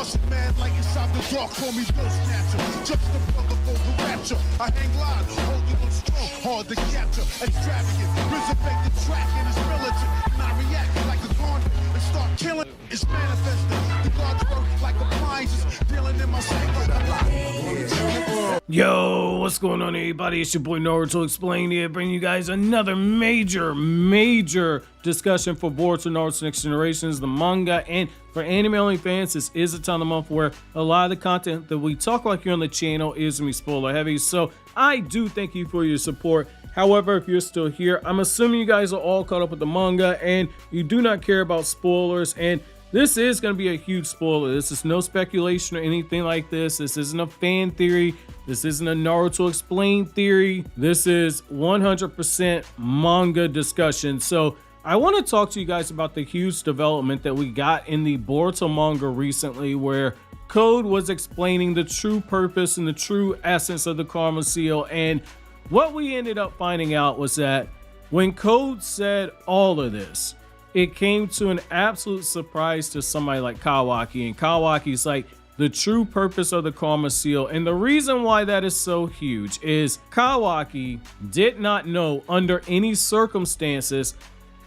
Bustin' mad like inside the dark, call me Bill Snatcher. Just the brother for the rapture. I hang live, holding on strong, hard to capture. Extravagant, resurrect the track and it's militant. And I react like a garden and start killing. It's manifesting. The God's work like appliances, dealing in my sight like a lot. Yo, what's going on, everybody? It's your boy Naruto Explained here, bringing you guys another major discussion for Boruto NarutoNextGenerations, the manga, and for anime only fans, this is a time of the month where a lot of the content that we talk about here on the channel is gonna be spoiler heavy. So I do thank you for your support. However, if you're still here, I'm assuming you guys are all caught up with the manga and you do not care about spoilers, and this is going to be a huge spoiler. This is no speculation or anything like this. This isn't a fan theory. This isn't a Naruto Explained theory. This is 100% manga discussion. So I want to talk to you guys about the huge development that we got in the Boruto manga recently, where Code was explaining the true purpose and the true essence of the Karma Seal. And what we ended up finding out was that when Code said all of this, it came to an absolute surprise to somebody like Kawaki, and Kawaki's like the true purpose of the Karma Seal. And the reason why that is so huge is Kawaki did not know under any circumstances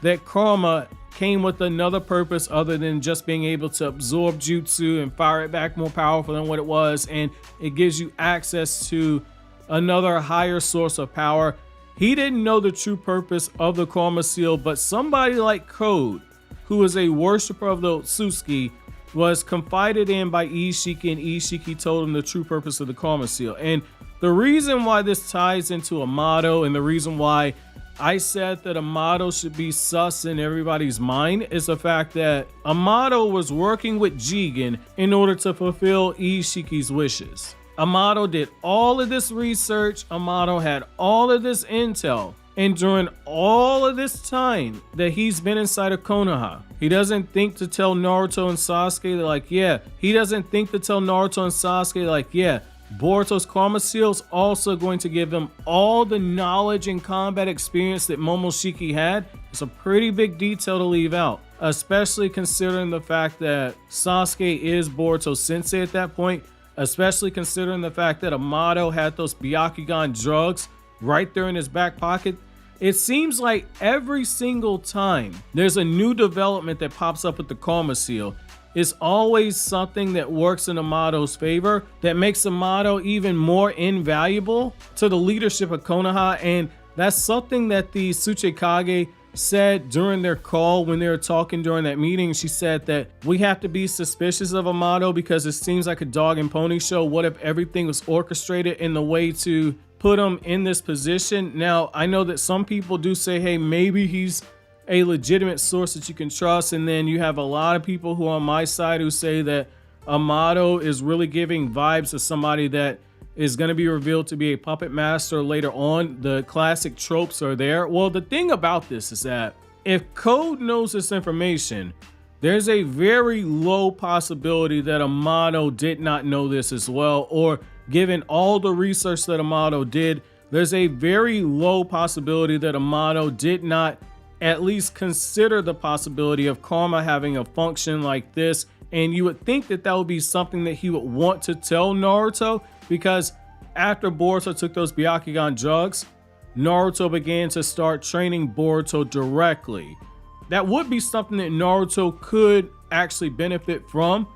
that Karma came with another purpose other than just being able to absorb jutsu and fire it back more powerful than what it was, and it gives you access to another higher source of power. He didn't know the true purpose of the Karma Seal, but somebody like Code, who is a worshiper of the Otsutsuki, was confided in by Isshiki, and Isshiki told him the true purpose of the Karma Seal. And the reason why this ties into Amado, and the reason why I said that Amado should be sus in everybody's mind, is the fact that Amado was working with Jigen in order to fulfill Isshiki's wishes. Amado did all of this research, Amado had all of this intel, and during all of this time that he's been inside of Konoha, he doesn't think to tell Naruto and Sasuke, they're like, yeah, he doesn't think to tell Naruto and Sasuke, like, yeah, Boruto's Karma Seal is also going to give them all the knowledge and combat experience that Momoshiki had. It's a pretty big detail to leave out, especially considering the fact that Sasuke is Boruto's sensei at that point. Especially considering the fact that Amado had those Byakugan drugs right there in his back pocket. It seems like every single time there's a new development that pops up with the Karma Seal, it's always something that works in Amado's favor, that makes Amado even more invaluable to the leadership of Konoha. And that's something that the Tsuchikage said during their call when they were talking during that meeting. She said that we have to be suspicious of Amado because it seems like a dog and pony show. What if everything was orchestrated in the way to put him in this position? Now, I know that some people do say, hey, maybe he's a legitimate source that you can trust. And then you have a lot of people who are on my side who say that Amado is really giving vibes of somebody that is going to be revealed to be a puppet master later on. The classic tropes are there. Well, the thing about this is that if Code knows this information, there's a very low possibility that Amado did not know this as well, or given all the research that Amado did, there's a very low possibility that Amado did not at least consider the possibility of Karma having a function like this. And you would think that that would be something that he would want to tell Naruto, because after Boruto took those Byakugan drugs, Naruto began to start training Boruto directly. That would be something that Naruto could actually benefit from,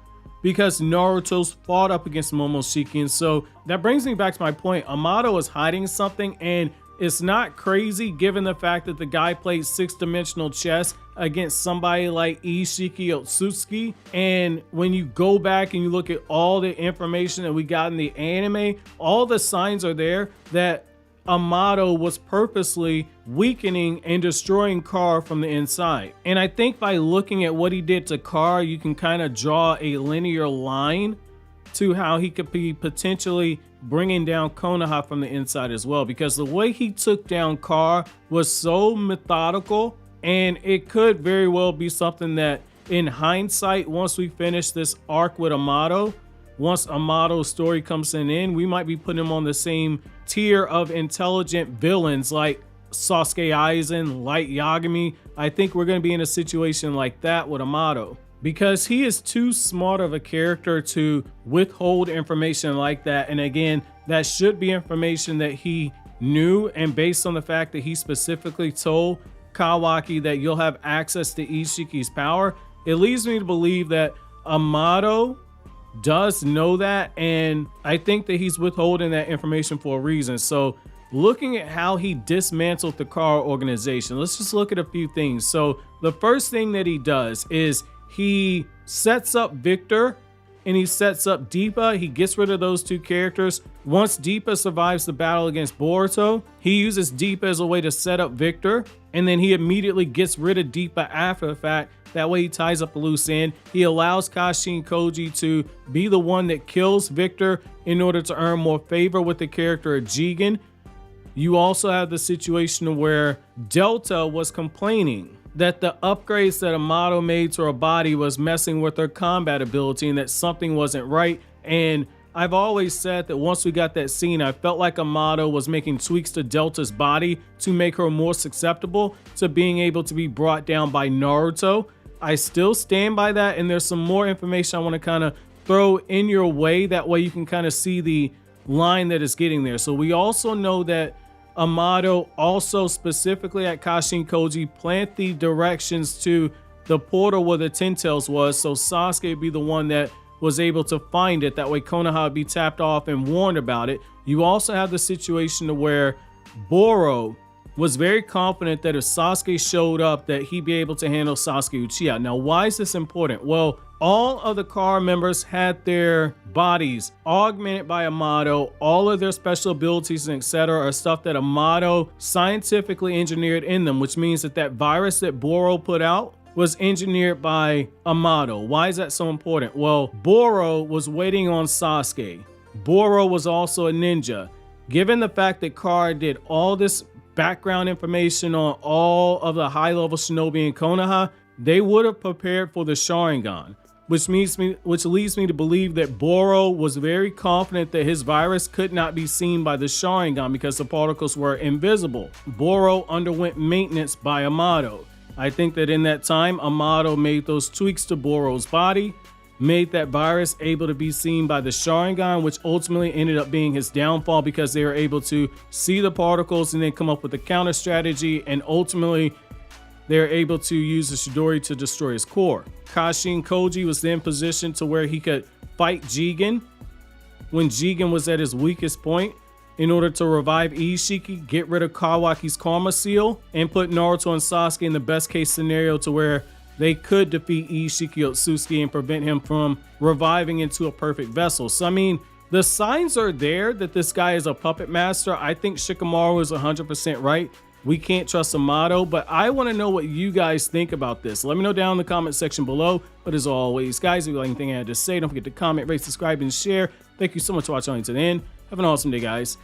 because Naruto's fought up against Momoshiki. And so that brings me back to my point. Amado is hiding something, and it's not crazy given the fact that the guy played 6-dimensional chess against somebody like Isshiki Otsutsuki. And when you go back and you look at all the information that we got in the anime, all the signs are there that Amado was purposely weakening and destroying Kar from the inside. And I think by looking at what he did to Kar, you can kind of draw a linear line to how he could be potentially bringing down Konoha from the inside as well, because the way he took down Kar was so methodical, and it could very well be something that in hindsight, once we finish this arc with Amado, once Amado's story comes in, we might be putting him on the same tier of intelligent villains like Sasuke Aizen, Light Yagami. I think we're going to be in a situation like that with Amado. because he is too smart of a character to withhold information like that. And again, that should be information that he knew, and based on the fact that he specifically told Kawaki that you'll have access to Isshiki's power, it leads me to believe that Amado does know that, and I think that he's withholding that information for a reason. So looking at how he dismantled the Kara organization, let's just look at a few things. So the first thing that he does is he sets up Victor and he sets up Deepa. He gets rid of those two characters. Once Deepa survives the battle against Boruto, he uses Deepa as a way to set up Victor, and then he immediately gets rid of Deepa after the fact. That way he ties up the loose end. He allows Kashin Koji to be the one that kills Victor in order to earn more favor with the character of Jigen. You also have the situation where Delta was complaining that the upgrades that Amado made to her body was messing with her combat ability and that something wasn't right. And I've always said that once we got that scene, I felt like Amado was making tweaks to Delta's body to make her more susceptible to being able to be brought down by Naruto. I still stand by that, and there's some more information I want to kind of throw in your way. That way you can kind of see the line that is getting there. So we also know that Amado also specifically at Kashin Koji plant the directions to the portal where the Ten Tails was, so Sasuke would be the one that was able to find it. That way Konoha would be tapped off and warned about it. You also have the situation to where Boro was very confident that if Sasuke showed up that he'd be able to handle Sasuke Uchiha. Now, why is this important? Well, all of the Kara members had their bodies augmented by Amado. All of their special abilities and etc. are stuff that Amado scientifically engineered in them, which means that that virus that Boro put out was engineered by Amado. Why is that so important? Well, Boro was waiting on Sasuke. Boro was also a ninja. Given the fact that Kara did all this background information on all of the high-level shinobi in Konoha, they would have prepared for the Sharingan, which leads me to believe that Boro was very confident that his virus could not be seen by the Sharingan because the particles were invisible. Boro underwent maintenance by Amado. I think that in that time, Amado made those tweaks to Boro's body, made that virus able to be seen by the Sharingan, which ultimately ended up being his downfall because they were able to see the particles and then come up with a counter strategy, and ultimately they're able to use the Chidori to destroy his core. Kashin Koji was then positioned to where he could fight Jigen when Jigen was at his weakest point in order to revive Isshiki, get rid of Kawaki's Karma Seal, and put Naruto and Sasuke in the best case scenario to where they could defeat Isshiki Otsutsuki and prevent him from reviving into a perfect vessel. So, I mean, the signs are there that this guy is a puppet master. I think Shikamaru is 100% right. We can't trust Amado, but I want to know what you guys think about this. Let me know down in the comment section below. But as always, guys, if you like anything I had to say, don't forget to comment, rate, subscribe, and share. Thank you so much for watching to the end. Have an awesome day, guys.